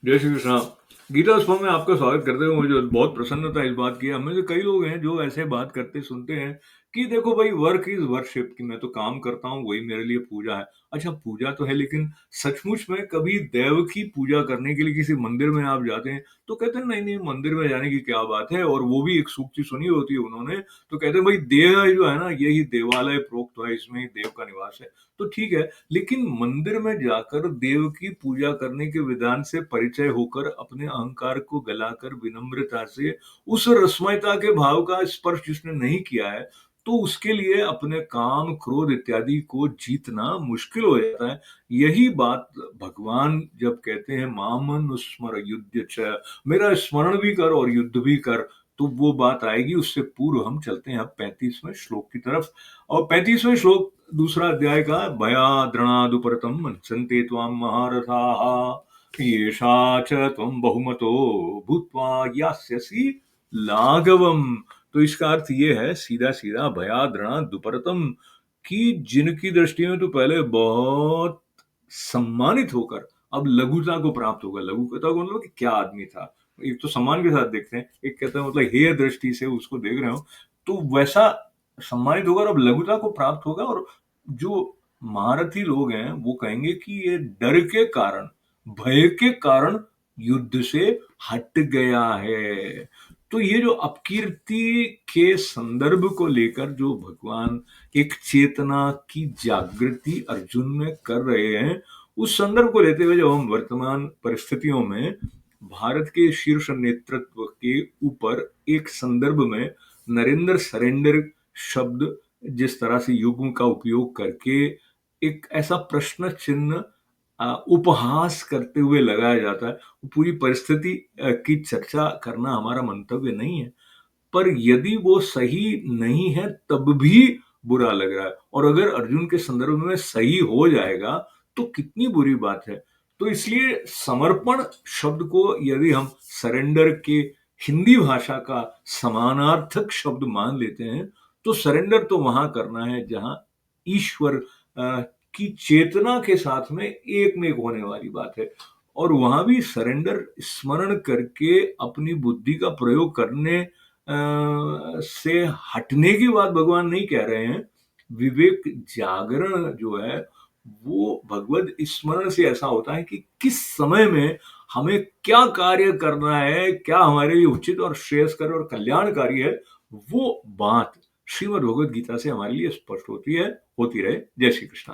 जय श्री कृष्ण। गीता सभा में आपका स्वागत करते हुए मुझे बहुत प्रसन्नता इस बात की है। हमें से कई लोग हैं जो ऐसे बात करते सुनते हैं कि देखो भाई, वर्क इज वर्शिप, कि मैं तो काम करता हूँ, वही मेरे लिए पूजा है। अच्छा, पूजा तो है, लेकिन सचमुच में कभी देव की पूजा करने के लिए किसी मंदिर में आप जाते हैं तो कहते हैं नहीं नहीं, मंदिर में जाने की क्या बात है। और वो भी एक सूक्ति सुनी होती है उन्होंने, तो कहते हैं भाई देह जो है ना, यही देवालय प्रोक्त है, इसमें ही देव का निवास है। तो ठीक है, लेकिन मंदिर में जाकर देव की पूजा करने के विधान से परिचय होकर अपने अहंकार को गलाकर विनम्रता से उस रस्मयता के भाव का स्पर्श जिसने नहीं किया है, तो उसके लिए अपने काम क्रोध इत्यादि को जीतना मुश्किल हो जाता है। यही बात भगवान जब कहते हैं मामनुस्मर युद्ध च, मेरा स्मरण भी कर और युद्ध भी कर, तो वो बात आएगी। उससे पूर्व हम चलते हैं अब 35वें श्लोक की तरफ। और 35वें श्लोक दूसरा अध्याय का भयाद्रणादुपरतम मन्सन्ते त्वां महारथाः येषा च त्वं बहुमतो भूत्वा यास्यसि लाघवम। तो इसका अर्थ ये है सीधा सीधा, भयाद्रणादुपरतम, कि जिनकी दृष्टि में तो पहले बहुत सम्मानित होकर अब लघुता को प्राप्त होगा। लघुता को मतलब कि क्या आदमी था, एक तो सम्मान के साथ देखते हैं, एक कहते हैं मतलब हेय दृष्टि से उसको देख रहे हो, तो वैसा सम्मानित होगा और अब लघुता को प्राप्त होगा। और जो महारथी लोग हैं वो कहेंगे कि ये डर के कारण, भय के कारण युद्ध से हट गया है। तो ये जो अपकीर्ति के संदर्भ को लेकर जो भगवान एक चेतना की जागृति अर्जुन में कर रहे हैं, उस संदर्भ को लेते हुए जब हम वर्तमान परिस्थितियों में भारत के शीर्ष नेतृत्व के ऊपर एक संदर्भ में नरेंद्र सरेंडर शब्द जिस तरह से युग्म का उपयोग करके एक ऐसा प्रश्न चिन्ह उपहास करते हुए लगाया जाता है, वो पूरी परिस्थिति की चर्चा करना हमारा मंतव्य नहीं है। पर यदि वो सही नहीं है तब भी बुरा लग रहा है, और अगर अर्जुन के संदर्भ में सही हो जाएगा तो कितनी बुरी बात है। तो इसलिए समर्पण शब्द को यदि हम सरेंडर के हिंदी भाषा का समानार्थक शब्द मान लेते हैं, तो सरेंडर तो वहां करना है जहां ईश्वर की चेतना के साथ में एक में एक होने वाली बात है। और वहां भी सरेंडर स्मरण करके अपनी बुद्धि का प्रयोग करने से हटने की बात भगवान नहीं कह रहे हैं। विवेक जागरण जो है वो भगवत स्मरण से ऐसा होता है कि किस समय में हमें क्या कार्य करना है, क्या हमारे लिए उचित और श्रेयस्कर और कल्याणकारी है, वो बात श्रीमद् भगवत गीता से हमारे लिए स्पष्ट होती है। होती रहे। जय श्री कृष्ण।